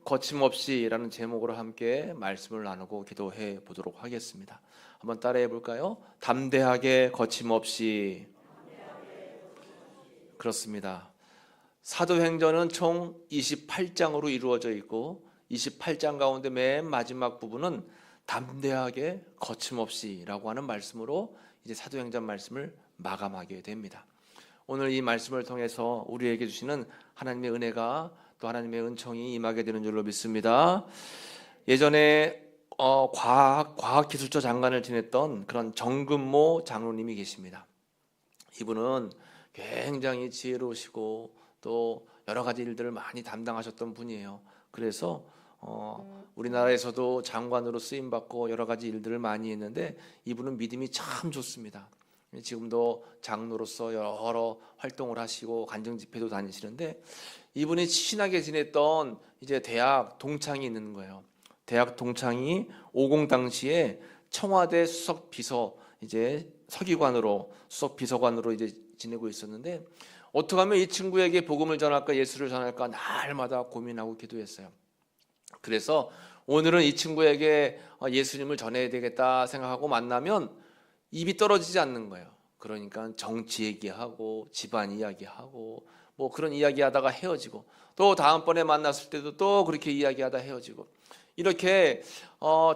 거침없이라는 제목으로 함께 말씀을 나누고 기도해 보도록 하겠습니다. 한번 따라해 볼까요? 담대하게 거침없이. 그렇습니다. 사도행전은 총 28장으로 이루어져 있고 28장 가운데 맨 마지막 부분은 담대하게 거침없이라고 하는 말씀으로 이제 사도행전 말씀을 마감하게 됩니다. 오늘 이 말씀을 통해서 우리에게 주시는 하나님의 은혜가 또 하나님의 은총이 임하게 되는 줄로 믿습니다. 예전에 과학기술처 장관을 지냈던 그런 정근모 장로님이 계십니다. 이분은 굉장히 지혜로우시고 또 여러 가지 일들을 많이 담당하셨던 분이에요. 그래서 우리나라에서도 장관으로 쓰임받고 여러 가지 일들을 많이 했는데 이분은 믿음이 참 좋습니다. 지금도 장로로서 여러 활동을 하시고 간증 집회도 다니시는데 이분이 친하게 지냈던 이제 대학 동창이 있는 거예요. 대학 동창이 50 당시에 청와대 수석 비서 이제 서기관으로 수석 비서관으로 이제 지내고 있었는데 어떻게 하면 이 친구에게 복음을 전할까 예수를 전할까 날마다 고민하고 기도했어요. 그래서 오늘은 이 친구에게 예수님을 전해야 되겠다 생각하고 만나면 입이 떨어지지 않는 거예요. 그러니까 정치 얘기하고 집안 이야기하고 뭐 그런 이야기하다가 헤어지고 또 다음번에 만났을 때도 또 그렇게 이야기하다 헤어지고 이렇게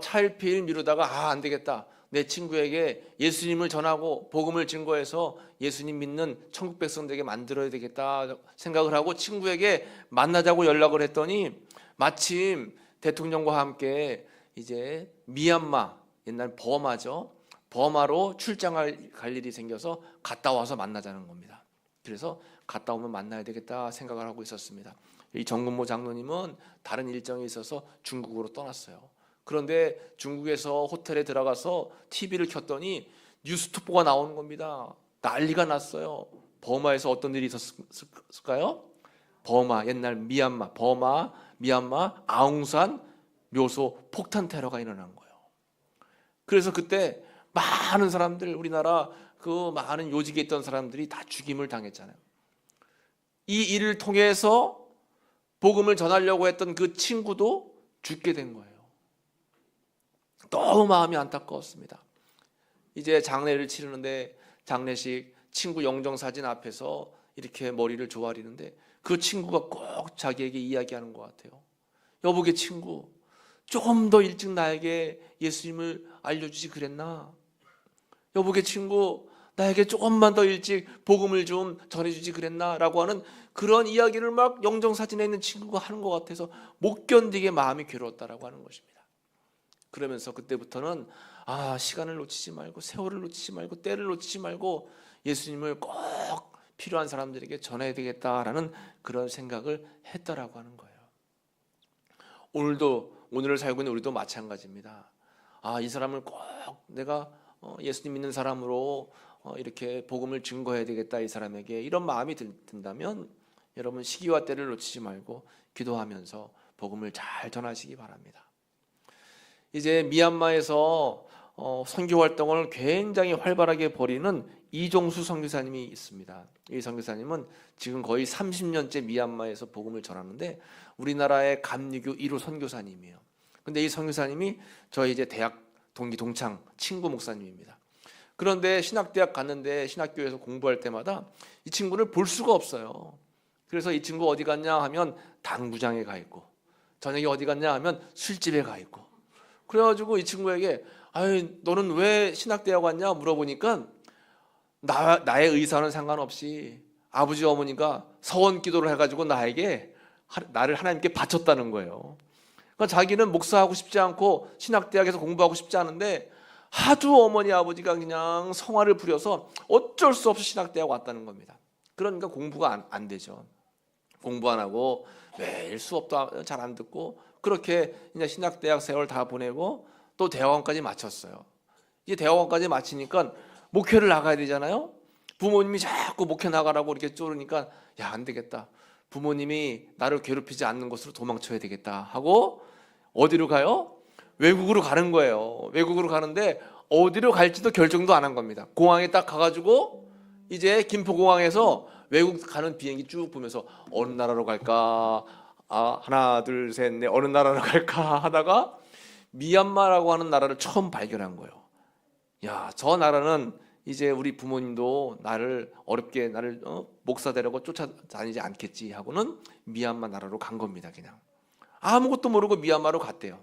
차일피일 미루다가 안 되겠다. 내 친구에게 예수님을 전하고 복음을 증거해서 예수님 믿는 천국 백성들에게 만들어야 되겠다 생각을 하고 친구에게 만나자고 연락을 했더니 마침 대통령과 함께 이제 미얀마, 옛날 버마죠. 버마로 출장할 일이 생겨서 갔다 와서 만나자는 겁니다. 그래서 갔다 오면 만나야 되겠다 생각을 하고 있었습니다. 이 정근모 장로님은 다른 일정이 있어서 중국으로 떠났어요. 그런데 중국에서 호텔에 들어가서 TV를 켰더니 뉴스투포가 나오는 겁니다. 난리가 났어요. 버마에서 어떤 일이 있었을까요? 버마, 옛날 미얀마, 버마, 미얀마 아웅산 묘소 폭탄 테러가 일어난 거예요. 그래서 그때 많은 사람들, 우리나라 그 많은 요직에 있던 사람들이 다 죽임을 당했잖아요. 이 일을 통해서 복음을 전하려고 했던 그 친구도 죽게 된 거예요. 너무 마음이 안타까웠습니다. 이제 장례를 치르는데 장례식 친구 영정사진 앞에서 이렇게 머리를 조아리는데 그 친구가 꼭 자기에게 이야기하는 것 같아요. 여보게 친구, 조금 더 일찍 나에게 예수님을 알려주지 그랬나? 여보게 친구, 나에게 조금만 더 일찍 복음을 좀 전해주지 그랬나? 라고 하는 그런 이야기를 막 영정사진에 있는 친구가 하는 것 같아서 못 견디게 마음이 괴로웠다라고 하는 것입니다. 그러면서 그때부터는 시간을 놓치지 말고 세월을 놓치지 말고 때를 놓치지 말고 예수님을 꼭 필요한 사람들에게 전해야 되겠다라는 그런 생각을 했다라고 하는 거예요. 오늘을 살고 있는 우리도 마찬가지입니다. 이 사람을 꼭 내가 예수님 믿는 사람으로 이렇게 복음을 증거해야 되겠다 이 사람에게 이런 마음이 든다면 여러분 시기와 때를 놓치지 말고 기도하면서 복음을 잘 전하시기 바랍니다. 이제 미얀마에서 선교 활동을 굉장히 활발하게 벌이는 이종수 선교사님이 있습니다. 이 선교사님은 지금 거의 30년째 미얀마에서 복음을 전하는데 우리나라의 감리교 1호 선교사님이에요. 근데 이 선교사님이 저희 이제 대학 동기 동창 친구 목사님입니다. 그런데 신학대학 갔는데 신학교에서 공부할 때마다 이 친구를 볼 수가 없어요. 그래서 이 친구 어디 갔냐 하면 당구장에 가 있고 저녁에 어디 갔냐 하면 술집에 가 있고 그래가지고 이 친구에게 너는 왜 신학대학 왔냐 물어보니까 나의 의사는 상관없이 아버지 어머니가 서원 기도를 해가지고 나를 하나님께 바쳤다는 거예요. 그러니까 자기는 목사하고 싶지 않고 신학대학에서 공부하고 싶지 않은데 하도 어머니 아버지가 그냥 성화를 부려서 어쩔 수 없이 신학대학 왔다는 겁니다. 그러니까 공부가 안 되죠. 공부 안 하고 매일 수업도 잘 안 듣고 그렇게 이제 신학대학 세월 다 보내고 또 대학원까지 마쳤어요. 이제 대학원까지 마치니까 목회를 나가야 되잖아요. 부모님이 자꾸 목회 나가라고 이렇게 쪼르니까 안 되겠다. 부모님이 나를 괴롭히지 않는 곳으로 도망쳐야 되겠다 하고 어디로 가요? 외국으로 가는 거예요. 외국으로 가는데 어디로 갈지도 결정도 안 한 겁니다. 공항에 딱 가가지고 이제 김포공항에서 외국 가는 비행기 쭉 보면서 어느 나라로 갈까 하나 둘 셋 넷 어느 나라로 갈까 하다가 미얀마라고 하는 나라를 처음 발견한 거예요. 야, 저 나라는 이제 우리 부모님도 나를 어렵게 나를 목사 되려고 쫓아다니지 않겠지 하고는 미얀마 나라로 간 겁니다. 그냥 아무것도 모르고 미얀마로 갔대요.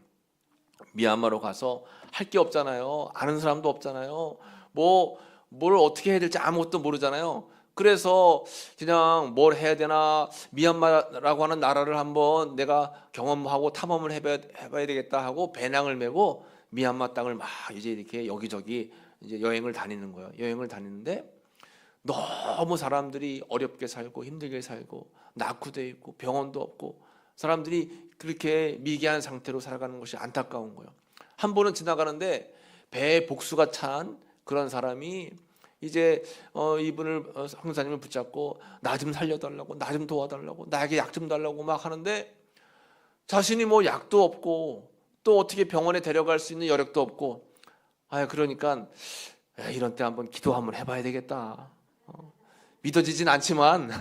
미얀마로 가서 할 게 없잖아요. 아는 사람도 없잖아요. 뭘 어떻게 해야 될지 아무것도 모르잖아요. 그래서 그냥 뭘 해야 되나, 미얀마라고 하는 나라를 한번 내가 경험하고 탐험을 해봐야 되겠다 하고 배낭을 메고 미얀마 땅을 막 이제 이렇게 여기저기 이제 여행을 다니는 거예요. 여행을 다니는데 너무 사람들이 어렵게 살고 힘들게 살고 낙후돼 있고 병원도 없고 사람들이 그렇게 미개한 상태로 살아가는 것이 안타까운 거예요. 한 번은 지나가는데 배에 복수가 찬 그런 사람이 이제 이분을 형사님을 붙잡고 나 좀 살려달라고, 나 좀 도와달라고, 나에게 약 좀 달라고 막 하는데 자신이 뭐 약도 없고 또 어떻게 병원에 데려갈 수 있는 여력도 없고 그러니까 이런 때 한번 기도 한번 해봐야 되겠다. 믿어지진 않지만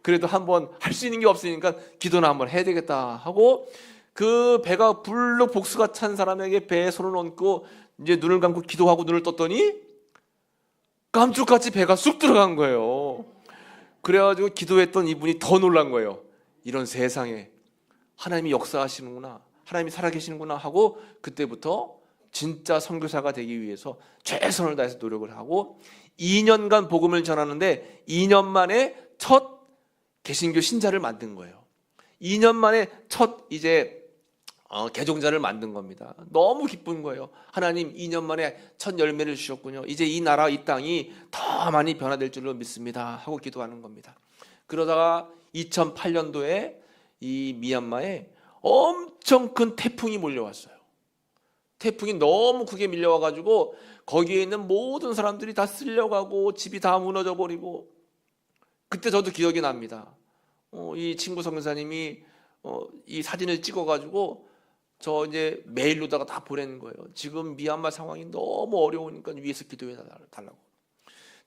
그래도 한번 할 수 있는 게 없으니까 기도나 한번 해야 되겠다 하고 그 배가 불룩 복수가 찬 사람에게 배에 손을 얹고 이제 눈을 감고 기도하고 눈을 떴더니 깜짝같이 배가 쑥 들어간 거예요. 그래가지고 기도했던 이분이 더 놀란 거예요. 이런 세상에 하나님이 역사하시는구나, 하나님이 살아계시는구나 하고 그때부터 진짜 선교사가 되기 위해서 최선을 다해서 노력을 하고 2년간 복음을 전하는데 2년 만에 첫 개신교 신자를 만든 거예요. 2년 만에 첫 이제 개종자를 만든 겁니다. 너무 기쁜 거예요. 하나님 2년 만에 첫 열매를 주셨군요. 이제 이 나라 이 땅이 더 많이 변화될 줄로 믿습니다 하고 기도하는 겁니다. 그러다가 2008년도에 이 미얀마에 엄청 큰 태풍이 몰려왔어요. 태풍이 너무 크게 밀려와가지고 거기에 있는 모든 사람들이 다 쓸려가고 집이 다 무너져 버리고 그때 저도 기억이 납니다. 이 친구 선교사님이 이 사진을 찍어가지고 저 이제 메일로다가 다 보내는 거예요. 지금 미얀마 상황이 너무 어려우니까 위에서 기도해 달라고.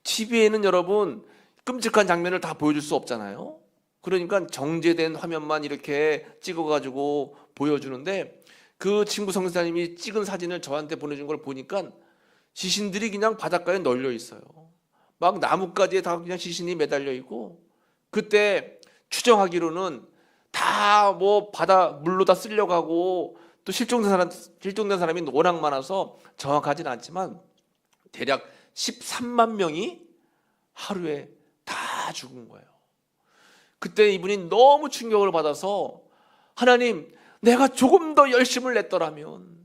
TV에는 여러분 끔찍한 장면을 다 보여줄 수 없잖아요. 그러니까 정제된 화면만 이렇게 찍어가지고 보여주는데 그 친구 선교사님이 찍은 사진을 저한테 보내준 걸 보니까 시신들이 그냥 바닷가에 널려 있어요. 막 나뭇가지에 다 그냥 시신이 매달려 있고 그때 추정하기로는 다 뭐 바다 물로 다 쓸려가고 또 실종된 사람이 워낙 많아서 정확하진 않지만 대략 13만 명이 하루에 다 죽은 거예요. 그때 이분이 너무 충격을 받아서 하나님, 내가 조금 더 열심을 냈더라면,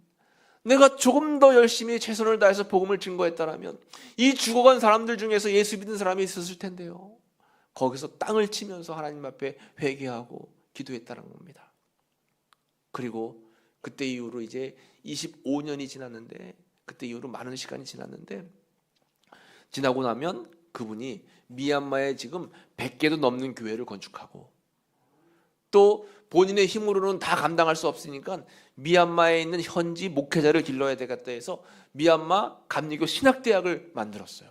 내가 조금 더 열심히 최선을 다해서 복음을 증거했더라면 이 죽어간 사람들 중에서 예수 믿는 사람이 있었을 텐데요. 거기서 땅을 치면서 하나님 앞에 회개하고 기도했다는 겁니다. 그리고 그때 이후로 이제 25년이 지났는데 그때 이후로 많은 시간이 지났는데 지나고 나면 그분이 미얀마에 지금 100개도 넘는 교회를 건축하고 또 본인의 힘으로는 다 감당할 수 없으니까 미얀마에 있는 현지 목회자를 길러야 되겠다 해서 미얀마 감리교 신학대학을 만들었어요.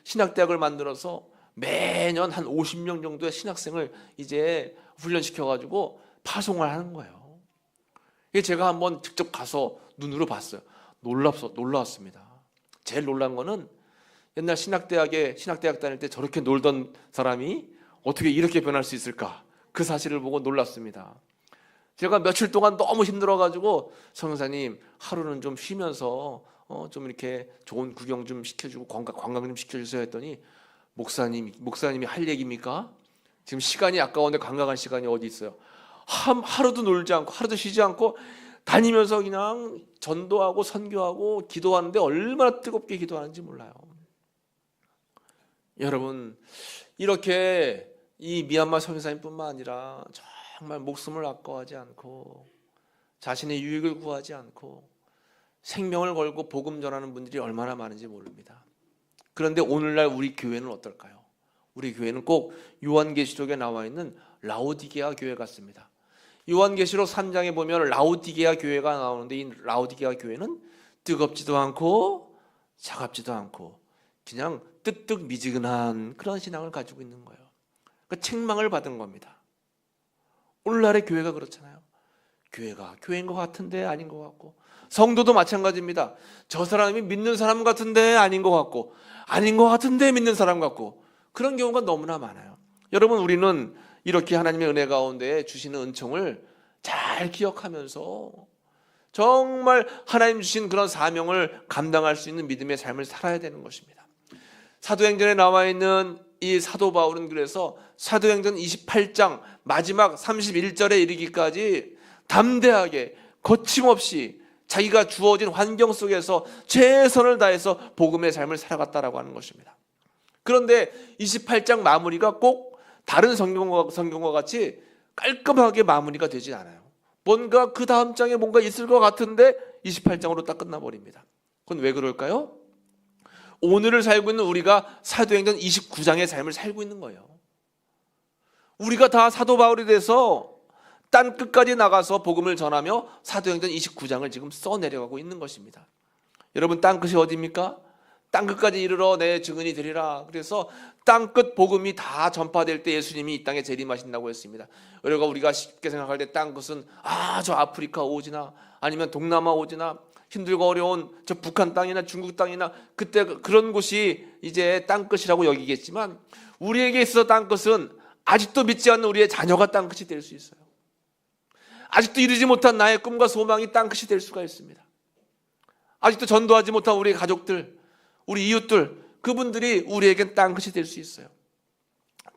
신학대학을 만들어서 매년 한 50명 정도의 신학생을 이제 훈련시켜가지고 파송을 하는 거예요. 제가 한번 직접 가서 눈으로 봤어요. 놀라웠습니다. 제일 놀란 거는 옛날 신학대학 다닐 때 저렇게 놀던 사람이 어떻게 이렇게 변할 수 있을까? 그 사실을 보고 놀랐습니다. 제가 며칠 동안 너무 힘들어가지고 선교사님 하루는 좀 쉬면서 좀 이렇게 좋은 구경 좀 시켜주고 관광 좀 시켜주세요 했더니 목사님이 할 얘기입니까? 지금 시간이 아까운데 관광할 시간이 어디 있어요? 하루도 놀지 않고 하루도 쉬지 않고 다니면서 그냥 전도하고 선교하고 기도하는데 얼마나 뜨겁게 기도하는지 몰라요. 여러분 이렇게 이 미얀마 선교사님뿐만 아니라 정말 목숨을 아까워하지 않고 자신의 유익을 구하지 않고 생명을 걸고 복음 전하는 분들이 얼마나 많은지 모릅니다. 그런데 오늘날 우리 교회는 어떨까요? 우리 교회는 꼭 요한계시록에 나와 있는 라오디게아 교회 같습니다. 요한계시록 3장에 보면 라오디게아 교회가 나오는데 이 라오디게아 교회는 뜨겁지도 않고 차갑지도 않고 그냥 뜨뜻미지근한 그런 신앙을 가지고 있는 거예요. 그러니까 책망을 받은 겁니다. 오늘날의 교회가 그렇잖아요. 교회가 교회인 것 같은데 아닌 것 같고, 성도도 마찬가지입니다. 저 사람이 믿는 사람 같은데 아닌 것 같고, 아닌 것 같은데 믿는 사람 같고, 그런 경우가 너무나 많아요. 여러분, 우리는 이렇게 하나님의 은혜 가운데 주시는 은총을 잘 기억하면서 정말 하나님 주신 그런 사명을 감당할 수 있는 믿음의 삶을 살아야 되는 것입니다. 사도행전에 나와 있는 이 사도 바울은 그래서 사도행전 28장 마지막 31절에 이르기까지 담대하게 거침없이 자기가 주어진 환경 속에서 최선을 다해서 복음의 삶을 살아갔다라고 하는 것입니다. 그런데 28장 마무리가 꼭 다른 성경과 같이 깔끔하게 마무리가 되지 않아요. 뭔가 그 다음 장에 뭔가 있을 것 같은데 28장으로 딱 끝나버립니다. 그건 왜 그럴까요? 오늘을 살고 있는 우리가 사도행전 29장의 삶을 살고 있는 거예요. 우리가 다 사도 바울이 돼서 땅 끝까지 나가서 복음을 전하며 사도행전 29장을 지금 써내려가고 있는 것입니다. 여러분, 땅 끝이 어디입니까? 땅 끝까지 이르러 내 증인이 되리라. 그래서 땅 끝 복음이 다 전파될 때 예수님이 이 땅에 재림하신다고 했습니다. 우리가 쉽게 생각할 때 땅 끝은 저 아프리카 오지나 아니면 동남아 오지나 힘들고 어려운 저 북한 땅이나 중국 땅이나 그때 그런 곳이 이제 땅 끝이라고 여기겠지만, 우리에게 있어서 땅 끝은 아직도 믿지 않는 우리의 자녀가 땅 끝이 될 수 있어요. 아직도 이루지 못한 나의 꿈과 소망이 땅 끝이 될 수가 있습니다. 아직도 전도하지 못한 우리의 가족들, 우리 이웃들, 그분들이 우리에겐 땅 끝이 될 수 있어요.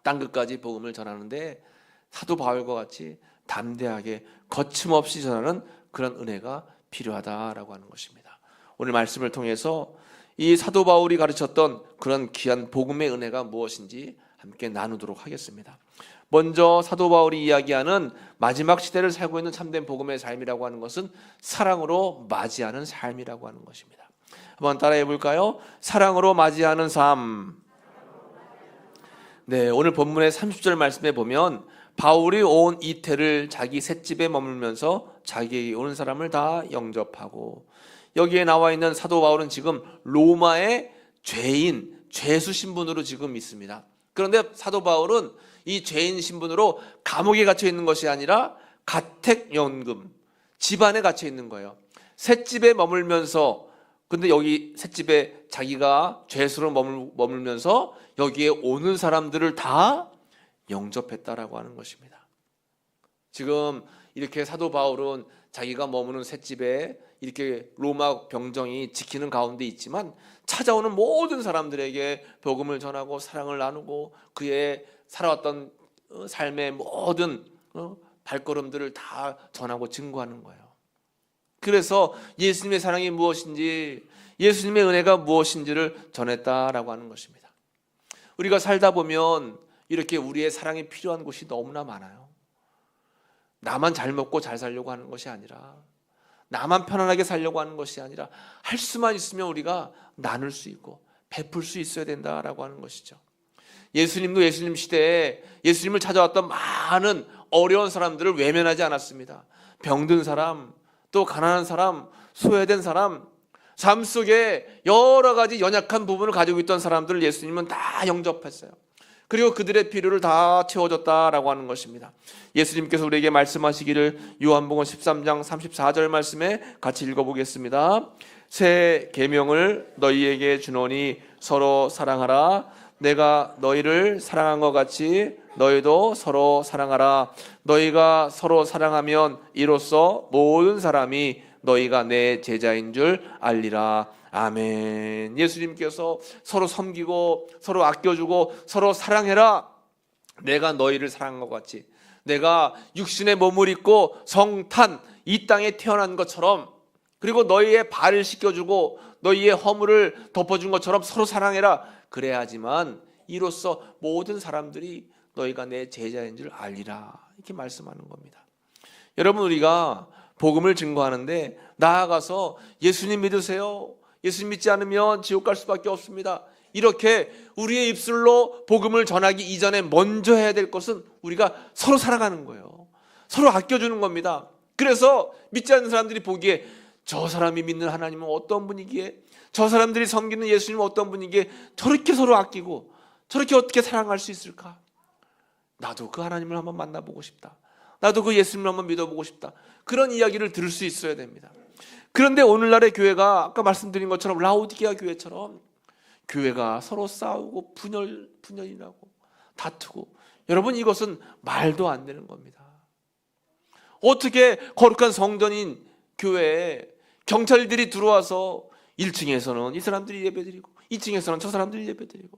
땅 끝까지 복음을 전하는데 사도 바울과 같이 담대하게 거침없이 전하는 그런 은혜가 필요하다라고 하는 것입니다. 오늘 말씀을 통해서 이 사도 바울이 가르쳤던 그런 귀한 복음의 은혜가 무엇인지 함께 나누도록 하겠습니다. 먼저 사도 바울이 이야기하는 마지막 시대를 살고 있는 참된 복음의 삶이라고 하는 것은 사랑으로 맞이하는 삶이라고 하는 것입니다. 한번 따라해 볼까요? 사랑으로 맞이하는 삶. 네, 오늘 본문의 30절 말씀에 보면 바울이 온 이태를 자기 셋집에 머물면서 자기에게 오는 사람을 다 영접하고, 여기에 나와 있는 사도 바울은 지금 로마의 죄인, 죄수 신분으로 지금 있습니다. 그런데 사도 바울은 이 죄인 신분으로 감옥에 갇혀 있는 것이 아니라 가택연금, 집안에 갇혀 있는 거예요. 셋집에 머물면서, 근데 여기 셋집에 자기가 죄수로 머물면서 여기에 오는 사람들을 다 영접했다라고 하는 것입니다. 지금 이렇게 사도 바울은 자기가 머무는 셋집에 이렇게 로마 병정이 지키는 가운데 있지만, 찾아오는 모든 사람들에게 복음을 전하고 사랑을 나누고 그의 살아왔던 삶의 모든 발걸음들을 다 전하고 증거하는 거예요. 그래서 예수님의 사랑이 무엇인지, 예수님의 은혜가 무엇인지를 전했다라고 하는 것입니다. 우리가 살다 보면 이렇게 우리의 사랑이 필요한 곳이 너무나 많아요. 나만 잘 먹고 잘 살려고 하는 것이 아니라, 나만 편안하게 살려고 하는 것이 아니라, 할 수만 있으면 우리가 나눌 수 있고 베풀 수 있어야 된다라고 하는 것이죠. 예수님도 예수님 시대에 예수님을 찾아왔던 많은 어려운 사람들을 외면하지 않았습니다. 병든 사람, 또 가난한 사람, 소외된 사람, 삶 속에 여러 가지 연약한 부분을 가지고 있던 사람들을 예수님은 다 영접했어요. 그리고 그들의 필요를 다 채워줬다라고 하는 것입니다. 예수님께서 우리에게 말씀하시기를 요한복음 13장 34절 말씀에 같이 읽어보겠습니다. 새 계명을 너희에게 주노니 서로 사랑하라. 내가 너희를 사랑한 것 같이 너희도 서로 사랑하라. 너희가 서로 사랑하면 이로써 모든 사람이 너희가 내 제자인 줄 알리라. 아멘. 예수님께서 서로 섬기고 서로 아껴주고 서로 사랑해라. 내가 너희를 사랑한 것 같이, 내가 육신의 몸을 입고 성탄 이 땅에 태어난 것처럼, 그리고 너희의 발을 씻겨주고 너희의 허물을 덮어준 것처럼 서로 사랑해라. 그래야지만 이로써 모든 사람들이 너희가 내 제자인 줄 알리라. 이렇게 말씀하는 겁니다. 여러분, 우리가 복음을 증거하는데 나아가서 예수님 믿으세요, 예수님 믿지 않으면 지옥 갈 수밖에 없습니다, 이렇게 우리의 입술로 복음을 전하기 이전에 먼저 해야 될 것은 우리가 서로 사랑하는 거예요. 서로 아껴주는 겁니다. 그래서 믿지 않는 사람들이 보기에 저 사람이 믿는 하나님은 어떤 분이기에, 저 사람들이 섬기는 예수님은 어떤 분이기에 저렇게 서로 아끼고 저렇게 어떻게 사랑할 수 있을까? 나도 그 하나님을 한번 만나보고 싶다. 나도 그 예수님을 한번 믿어보고 싶다. 그런 이야기를 들을 수 있어야 됩니다. 그런데 오늘날의 교회가 아까 말씀드린 것처럼 라오디게아 교회처럼 교회가 서로 싸우고 분열이 나고 다투고, 여러분 이것은 말도 안 되는 겁니다. 어떻게 거룩한 성전인 교회에 경찰들이 들어와서 1층에서는 이 사람들이 예배드리고 2층에서는 저 사람들이 예배드리고,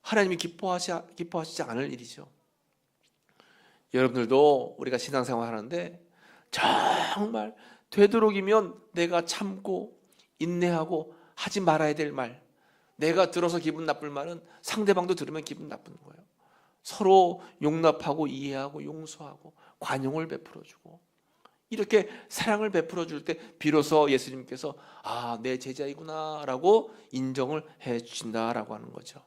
하나님이 기뻐하시지 않을 일이죠. 여러분들도 우리가 신앙생활 하는데 정말 되도록이면 내가 참고 인내하고 하지 말아야 될 말, 내가 들어서 기분 나쁠 말은 상대방도 들으면 기분 나쁜 거예요. 서로 용납하고 이해하고 용서하고 관용을 베풀어주고, 이렇게 사랑을 베풀어줄 때 비로소 예수님께서 내 제자이구나 라고 인정을 해 주신다라고 하는 거죠.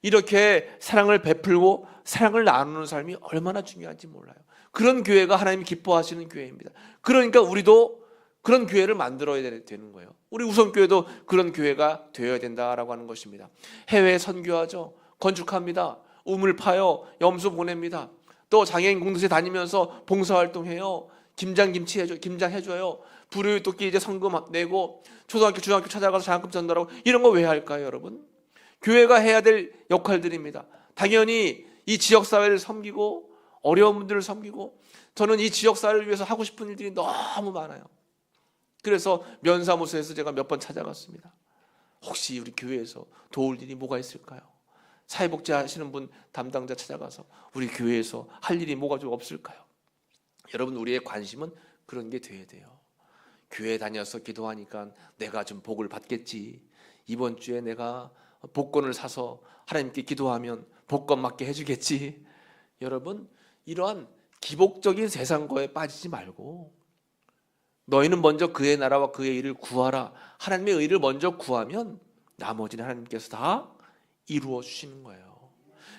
이렇게 사랑을 베풀고 사랑을 나누는 삶이 얼마나 중요한지 몰라요. 그런 교회가 하나님이 기뻐하시는 교회입니다. 그러니까 우리도 그런 교회를 만들어야 되는 거예요. 우리 우선교회도 그런 교회가 되어야 된다라고 하는 것입니다. 해외에 선교하죠. 건축합니다. 우물 파요. 염소 보냅니다. 또 장애인 공동체 다니면서 봉사활동해요. 김장김치 김장해줘요. 불우이웃돕기 이제 성금 내고, 초등학교 중학교 찾아가서 장학금 전달하고, 이런 거 왜 할까요, 여러분? 교회가 해야 될 역할들입니다. 당연히 이 지역사회를 섬기고 어려운 분들을 섬기고, 저는 이 지역사회를 위해서 하고 싶은 일들이 너무 많아요. 그래서 면사무소에서 제가 몇 번 찾아갔습니다. 혹시 우리 교회에서 도울 일이 뭐가 있을까요? 사회복지 하시는 분 담당자 찾아가서 우리 교회에서 할 일이 뭐가 좀 없을까요? 여러분, 우리의 관심은 그런 게 돼야 돼요. 교회 다녀서 기도하니까 내가 좀 복을 받겠지, 이번 주에 내가 복권을 사서 하나님께 기도하면 복권 맞게 해주겠지. 여러분, 이러한 기복적인 세상거에 빠지지 말고 너희는 먼저 그의 나라와 그의 일을 구하라. 하나님의 의를 먼저 구하면 나머지는 하나님께서 다 이루어 주시는 거예요.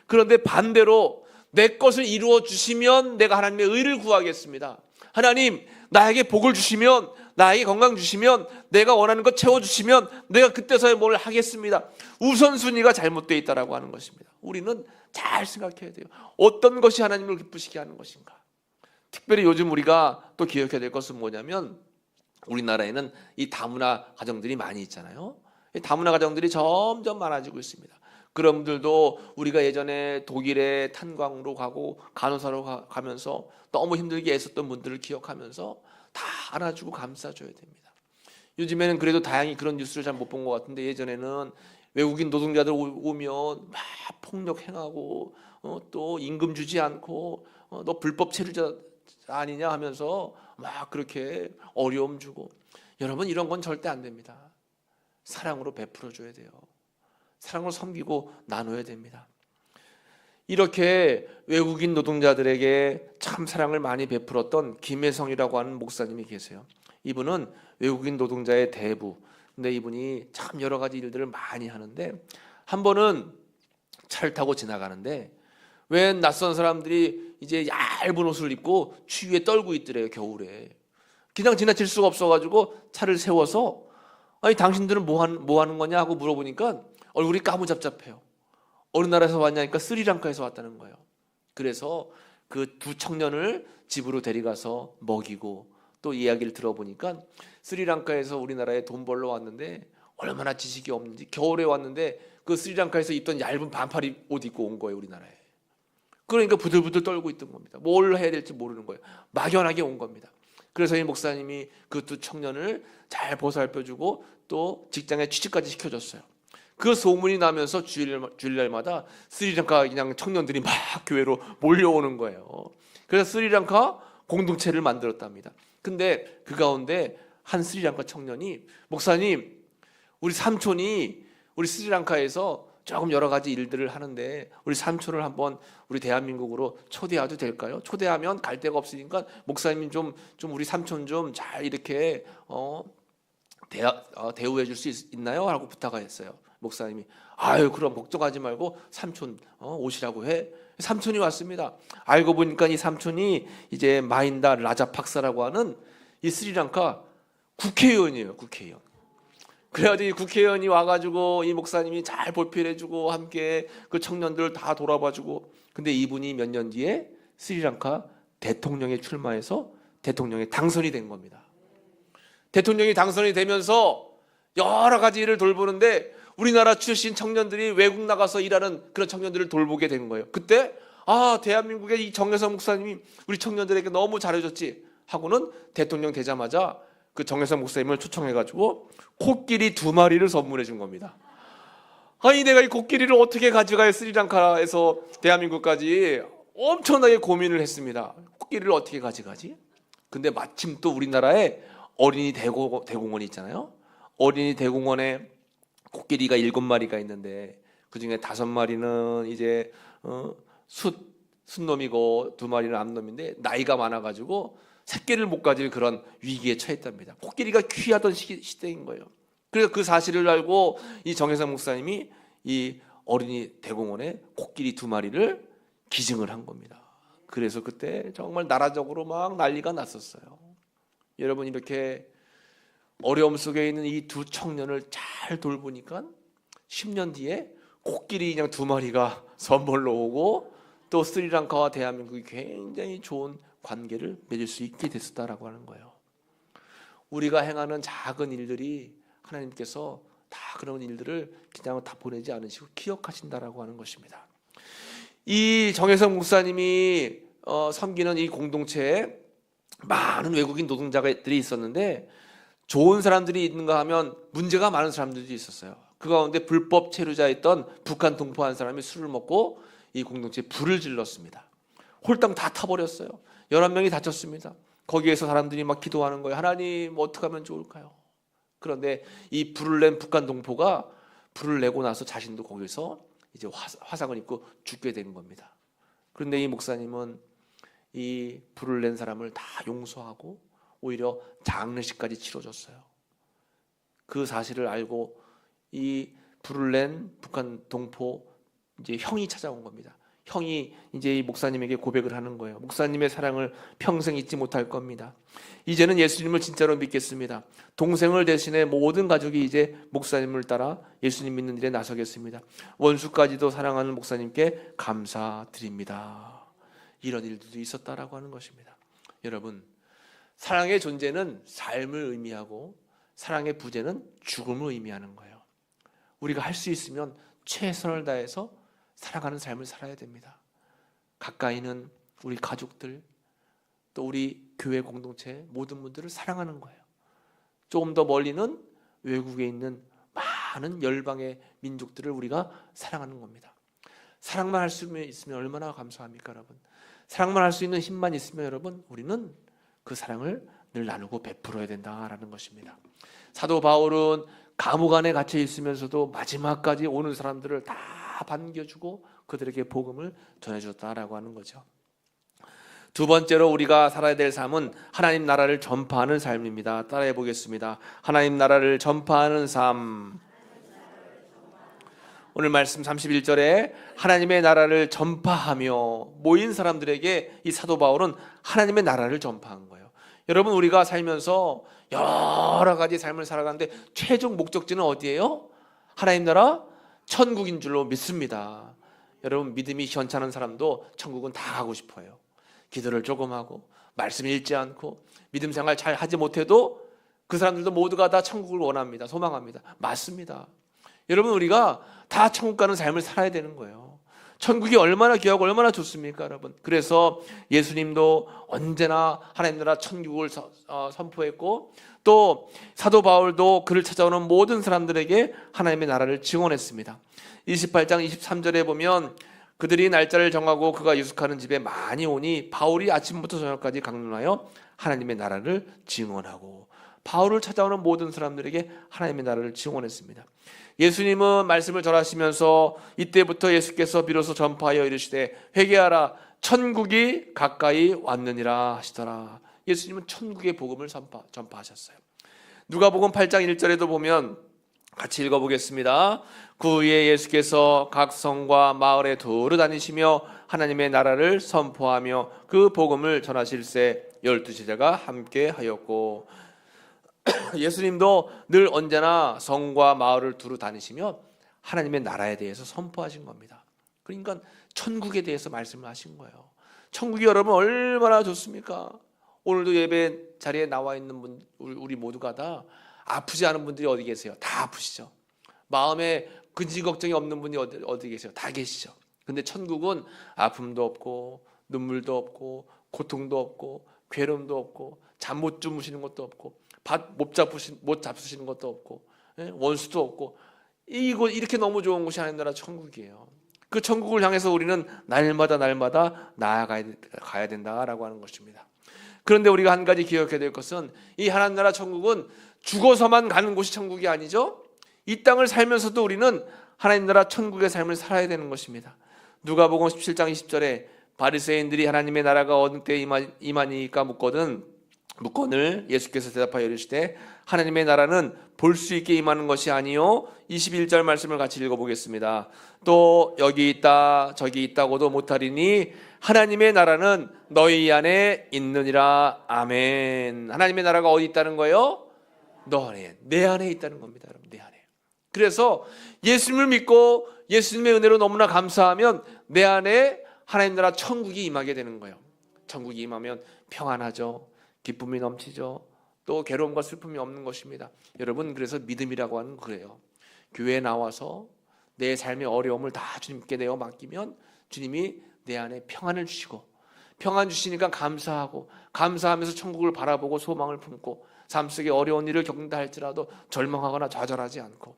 그런데 반대로 내 것을 이루어 주시면 내가 하나님의 의를 구하겠습니다. 하나님, 나에게 복을 주시면, 나에게 건강 주시면, 내가 원하는 것 채워주시면 내가 그때서야 뭘 하겠습니다. 우선순위가 잘못되어 있다고 하는 것입니다. 우리는 잘 생각해야 돼요. 어떤 것이 하나님을 기쁘시게 하는 것인가. 특별히 요즘 우리가 또 기억해야 될 것은 뭐냐면, 우리나라에는 이 다문화 가정들이 많이 있잖아요. 이 다문화 가정들이 점점 많아지고 있습니다. 그런 분들도 우리가 예전에 독일에 탄광으로 가고 간호사로 가면서 너무 힘들게 애썼던 분들을 기억하면서 다 안아주고 감싸줘야 됩니다. 요즘에는 그래도 다행히 그런 뉴스를 잘 못 본 것 같은데, 예전에는 외국인 노동자들 오면 막 폭력 행하고 또 임금 주지 않고 너 불법 체류자 아니냐 하면서 막 그렇게 어려움 주고, 여러분 이런 건 절대 안 됩니다. 사랑으로 베풀어 줘야 돼요. 사랑을 섬기고 나눠야 됩니다. 이렇게 외국인 노동자들에게 참 사랑을 많이 베풀었던 김혜성이라고 하는 목사님이 계세요. 이분은 외국인 노동자의 대부. 근데 이분이 참 여러 가지 일들을 많이 하는데, 한 번은 차를 타고 지나가는데 웬 낯선 사람들이 이제 얇은 옷을 입고 추위에 떨고 있더래요. 겨울에. 그냥 지나칠 수가 없어가지고 차를 세워서 아니 당신들은 뭐 하는 거냐 하고 물어보니까 얼굴이 까무잡잡해요. 어느 나라에서 왔냐니까 스리랑카에서 왔다는 거예요. 그래서 그 두 청년을 집으로 데려가서 먹이고, 또 이야기를 들어보니까 스리랑카에서 우리나라에 돈 벌러 왔는데 얼마나 지식이 없는지, 겨울에 왔는데 그 스리랑카에서 입던 얇은 반팔 옷 입고 온 거예요, 우리나라에. 그러니까 부들부들 떨고 있던 겁니다. 뭘 해야 될지 모르는 거예요. 막연하게 온 겁니다. 그래서 이 목사님이 그 두 청년을 잘 보살펴주고 또 직장에 취직까지 시켜줬어요. 그 소문이 나면서 주일날마다 스리랑카 그냥 청년들이 막 교회로 몰려오는 거예요. 그래서 스리랑카 공동체를 만들었답니다. 근데 그 가운데 한 스리랑카 청년이, 목사님, 우리 삼촌이 우리 스리랑카에서 조금 여러 가지 일들을 하는데 우리 삼촌을 한번 우리 대한민국으로 초대해도 될까요? 초대하면 갈 데가 없으니까 목사님 좀 우리 삼촌 좀 잘 이렇게 대우해 줄 수 있나요? 라고 부탁했어요. 목사님이 아유 그럼 걱정하지 말고 삼촌 오시라고 해. 삼촌이 왔습니다. 알고 보니까 이 삼촌이 이제 마힌다 라자팍사라고 하는 이 스리랑카 국회의원이에요. 국회의원. 그래가지고 이 국회의원이 와가지고 이 목사님이 잘 보필해주고 함께 그 청년들 다 돌아봐주고, 근데 이분이 몇 년 뒤에 스리랑카 대통령에 출마해서 대통령에 당선이 된 겁니다. 대통령이 당선이 되면서 여러 가지 일을 돌보는데 우리나라 출신 청년들이 외국 나가서 일하는 그런 청년들을 돌보게 된 거예요. 그때 대한민국의 이 정혜성 목사님이 우리 청년들에게 너무 잘해줬지 하고는 대통령 되자마자 그 정혜성 목사님을 초청해가지고 코끼리 2마리를 선물해 준 겁니다. 아니 내가 이 코끼리를 어떻게 가져가야 스리랑카에서 대한민국까지 엄청나게 고민을 했습니다. 코끼리를 어떻게 가져가지? 근데 마침 또 우리나라에 어린이 대공원이 있잖아요. 어린이 대공원에 코끼리가 7마리가 있는데 그중에 5마리는 이제 순놈이고 2마리는 암놈인데 나이가 많아가지고 새끼를 못 가질 그런 위기에 처했답니다. 코끼리가 귀하던 시대인 거예요. 그래서 그 사실을 알고 이 정혜성 목사님이 이 어린이 대공원에 코끼리 2마리를 기증을 한 겁니다. 그래서 그때 정말 나라적으로 막 난리가 났었어요. 여러분 이렇게 어려움 속에 있는 이 2 청년을 잘 돌보니까 10년 뒤에 코끼리 그냥 2마리가 선물로 오고 또 스리랑카와 대한민국이 굉장히 좋은 관계를 맺을 수 있게 됐었다라고 하는 거예요. 우리가 행하는 작은 일들이 하나님께서 다 그런 일들을 그냥 다 보내지 않으시고 기억하신다라고 하는 것입니다. 이 정혜성 목사님이 섬기는 이 공동체에 많은 외국인 노동자들이 있었는데 좋은 사람들이 있는가 하면 문제가 많은 사람들이 있었어요. 그 가운데 불법 체류자였던 북한 동포 한 사람이 술을 먹고 이 공동체에 불을 질렀습니다. 홀딱 다 타버렸어요. 11명이 다쳤습니다. 거기에서 사람들이 막 기도하는 거예요. 하나님 어떻게 하면 좋을까요? 그런데 이 불을 낸 북한 동포가 불을 내고 나서 자신도 거기서 이제 화상을 입고 죽게 된 겁니다. 그런데 이 목사님은 이 불을 낸 사람을 다 용서하고 오히려 장례식까지 치러줬어요. 그 사실을 알고 이 불을 낸 북한 동포 이제 형이 찾아온 겁니다. 형이 이제 이 목사님에게 고백을 하는 거예요. 목사님의 사랑을 평생 잊지 못할 겁니다. 이제는 예수님을 진짜로 믿겠습니다. 동생을 대신해 모든 가족이 이제 목사님을 따라 예수님 믿는 일에 나서겠습니다. 원수까지도 사랑하는 목사님께 감사드립니다. 이런 일들도 있었다라고 하는 것입니다. 여러분, 사랑의 존재는 삶을 의미하고 사랑의 부재는 죽음을 의미하는 거예요. 우리가 할 수 있으면 최선을 다해서 살아가는 삶을 살아야 됩니다. 가까이는 우리 가족들, 또 우리 교회 공동체 모든 분들을 사랑하는 거예요. 조금 더 멀리는 외국에 있는 많은 열방의 민족들을 우리가 사랑하는 겁니다. 사랑만 할 수 있으면 얼마나 감사합니까, 여러분? 사랑만 할 수 있는 힘만 있으면 여러분, 우리는 그 사랑을 늘 나누고 베풀어야 된다라는 것입니다. 사도 바울은 감옥 안에 갇혀 있으면서도 마지막까지 오는 사람들을 다 반겨주고 그들에게 복음을 전해줬다라고 하는 거죠. 두 번째로 우리가 살아야 될 삶은 하나님 나라를 전파하는 삶입니다. 따라해 보겠습니다. 하나님 나라를 전파하는 삶. 오늘 말씀 31절에 하나님의 나라를 전파하며 모인 사람들에게 이 사도 바울은 하나님의 나라를 전파한 거예요. 여러분, 우리가 살면서 여러 가지 삶을 살아가는데 최종 목적지는 어디예요? 하나님 나라 천국인 줄로 믿습니다. 여러분, 믿음이 현찮은 사람도 천국은 다 가고 싶어요. 기도를 조금 하고 말씀 읽지 않고 믿음 생활 잘 하지 못해도 그 사람들도 모두가 다 천국을 원합니다. 소망합니다. 맞습니다. 여러분, 우리가 다 천국 가는 삶을 살아야 되는 거예요. 천국이 얼마나 귀하고 얼마나 좋습니까, 여러분? 그래서 예수님도 언제나 하나님 나라 천국을 선포했고 또 사도 바울도 그를 찾아오는 모든 사람들에게 하나님의 나라를 증언했습니다. 28장 23절에 보면 그들이 날짜를 정하고 그가 유숙하는 집에 많이 오니 바울이 아침부터 저녁까지 강론하여 하나님의 나라를 증언하고 바울을 찾아오는 모든 사람들에게 하나님의 나라를 증언했습니다. 예수님은 말씀을 전하시면서 이때부터 예수께서 비로소 전파하여 이르시되 회개하라 천국이 가까이 왔느니라 하시더라. 예수님은 천국의 복음을 전파하셨어요. 누가복음 8장 1절에도 보면 같이 읽어보겠습니다. 그 후에 예수께서 각 성과 마을에 두루 다니시며 하나님의 나라를 선포하며 그 복음을 전하실새 12제자가 함께 하였고 예수님도 늘 언제나 성과 마을을 두루 다니시며 하나님의 나라에 대해서 선포하신 겁니다. 그러니까 천국에 대해서 말씀을 하신 거예요. 천국이 여러분 얼마나 좋습니까? 오늘도 예배 자리에 나와 있는 분, 우리 모두가 다 아프지 않은 분들이 어디 계세요? 다 아프시죠? 마음에 근심 걱정이 없는 분이 어디 계세요? 다 계시죠? 근데 천국은 아픔도 없고 눈물도 없고 고통도 없고 괴로움도 없고 잠 못 주무시는 것도 없고 밥 못 잡수시는 것도 없고 원수도 없고 이렇게 너무 좋은 곳이 하나님 나라 천국이에요. 그 천국을 향해서 우리는 날마다 나아가야 된다라고 하는 것입니다. 그런데 우리가 한 가지 기억해야 될 것은 이 하나님 나라 천국은 죽어서만 가는 곳이 천국이 아니죠. 이 땅을 살면서도 우리는 하나님 나라 천국의 삶을 살아야 되는 것입니다. 누가복음 17장 20절에 바리새인들이 하나님의 나라가 어느 때 임하니까 묻거늘 예수께서 대답하여 이르시되 하나님의 나라는 볼 수 있게 임하는 것이 아니요 21절 말씀을 같이 읽어보겠습니다. 또 여기 있다 저기 있다고도 못하리니 하나님의 나라는 너희 안에 있느니라. 아멘. 하나님의 나라가 어디 있다는 거예요? 너 안에, 내 안에 있다는 겁니다. 여러분, 내 안에. 그래서 예수님을 믿고 예수님의 은혜로 너무나 감사하면 내 안에 하나님 나라 천국이 임하게 되는 거예요. 천국이 임하면 평안하죠. 기쁨이 넘치죠. 또 괴로움과 슬픔이 없는 것입니다. 여러분, 그래서 믿음이라고 하는 그래요. 교회에 나와서 내 삶의 어려움을 다 주님께 내어 맡기면 주님이 내 안에 평안을 주시고, 평안 주시니까 감사하고, 감사하면서 천국을 바라보고 소망을 품고, 삶 속에 어려운 일을 겪는다 할지라도 절망하거나 좌절하지 않고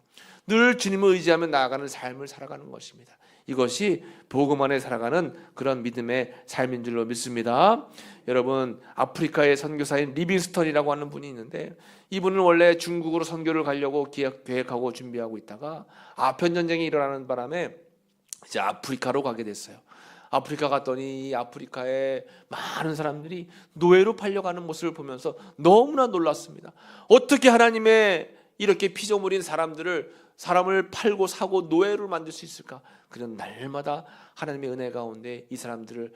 늘 주님을 의지하며 나아가는 삶을 살아가는 것입니다. 이것이 복음 안에 살아가는 그런 믿음의 삶인 줄로 믿습니다. 여러분, 아프리카의 선교사인 리빙스턴이라고 하는 분이 있는데, 이분은 원래 중국으로 선교를 가려고 계획하고 준비하고 있다가 아편 전쟁이 일어나는 바람에 이제 아프리카로 가게 됐어요. 아프리카 갔더니 이 아프리카의 많은 사람들이 노예로 팔려가는 모습을 보면서 너무나 놀랐습니다. 어떻게 하나님의 이렇게 피조물인 사람을 팔고 사고 노예로 만들 수 있을까? 그런 날마다 하나님의 은혜 가운데 이 사람들을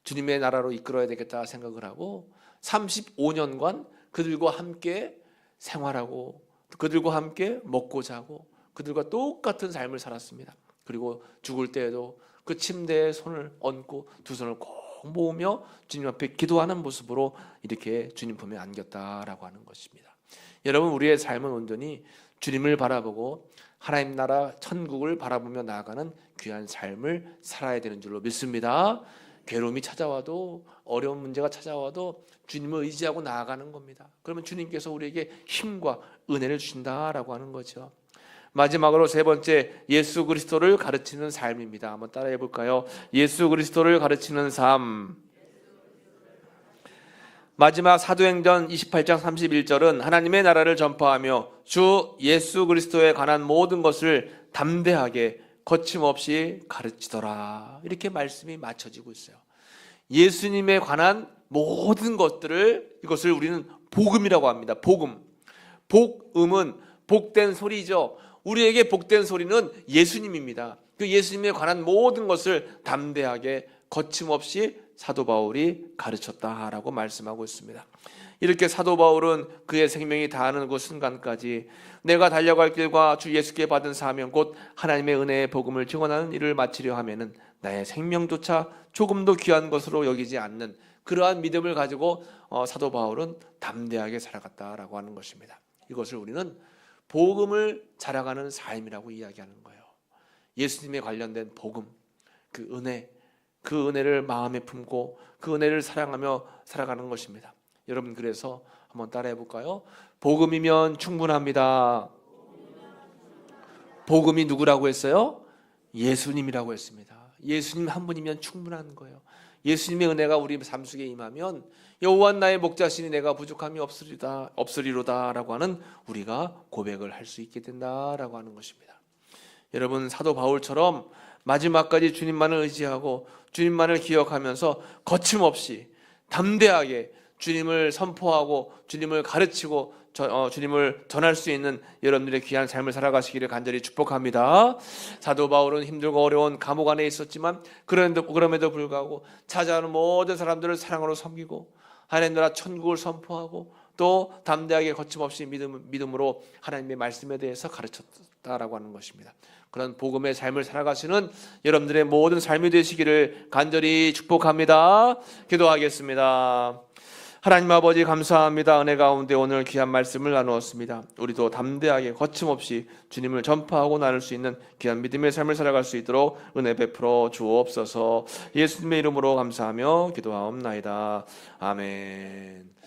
주님의 나라로 이끌어야 되겠다 생각을 하고 35년간 그들과 함께 생활하고 그들과 함께 먹고 자고 그들과 똑같은 삶을 살았습니다. 그리고 죽을 때에도 그 침대에 손을 얹고 두 손을 꼭 모으며 주님 앞에 기도하는 모습으로 이렇게 주님 품에 안겼다라고 하는 것입니다. 여러분, 우리의 삶은 온전히 주님을 바라보고 하나님 나라 천국을 바라보며 나아가는 귀한 삶을 살아야 되는 줄로 믿습니다. 괴로움이 찾아와도 어려운 문제가 찾아와도 주님을 의지하고 나아가는 겁니다. 그러면 주님께서 우리에게 힘과 은혜를 주신다라고 하는 거죠. 마지막으로 세 번째, 예수 그리스도를 가르치는 삶입니다. 한번 따라해 볼까요? 예수 그리스도를 가르치는 삶. 마지막 사도행전 28장 31절은 하나님의 나라를 전파하며 주 예수 그리스도에 관한 모든 것을 담대하게 거침없이 가르치더라. 이렇게 말씀이 맞춰지고 있어요. 예수님에 관한 모든 것들을, 이것을 우리는 복음이라고 합니다. 복음. 복음은 복된 소리죠. 우리에게 복된 소리는 예수님입니다. 그 예수님에 관한 모든 것을 담대하게 거침없이 사도 바울이 가르쳤다라고 말씀하고 있습니다. 이렇게 사도 바울은 그의 생명이 다하는 그 순간까지 내가 달려갈 길과 주 예수께 받은 사명 곧 하나님의 은혜의 복음을 증언하는 일을 마치려 하면은 나의 생명조차 조금도 귀한 것으로 여기지 않는 그러한 믿음을 가지고 사도 바울은 담대하게 살아갔다라고 하는 것입니다. 이것을 우리는 복음을 자랑하는 삶이라고 이야기하는 거예요. 예수님에 관련된 복음, 그 은혜를 마음에 품고 그 은혜를 사랑하며 살아가는 것입니다. 여러분, 그래서 한번 따라해 볼까요? 복음이면 충분합니다. 복음이 누구라고 했어요? 예수님이라고 했습니다. 예수님 한 분이면 충분한 거예요. 예수님의 은혜가 우리 삶 속에 임하면 여호와 나의 목자시니 내가 부족함이 없으리로다라고 하는 우리가 고백을 할 수 있게 된다라고 하는 것입니다. 여러분, 사도 바울처럼 마지막까지 주님만을 의지하고 주님만을 기억하면서 거침없이 담대하게 주님을 선포하고 주님을 가르치고 주님을 전할 수 있는 여러분들의 귀한 삶을 살아가시기를 간절히 축복합니다. 사도 바울은 힘들고 어려운 감옥 안에 있었지만 그럼에도 불구하고 찾아오는 모든 사람들을 사랑으로 섬기고 하나님 나라 천국을 선포하고 또 담대하게 거침없이 믿음으로 하나님의 말씀에 대해서 가르쳤다라고 하는 것입니다. 그런 복음의 삶을 살아가시는 여러분들의 모든 삶이 되시기를 간절히 축복합니다. 기도하겠습니다. 하나님 아버지 감사합니다. 은혜 가운데 오늘 귀한 말씀을 나누었습니다. 우리도 담대하게 거침없이 주님을 전파하고 나눌 수 있는 귀한 믿음의 삶을 살아갈 수 있도록 은혜 베풀어 주옵소서. 예수님의 이름으로 감사하며 기도하옵나이다. 아멘.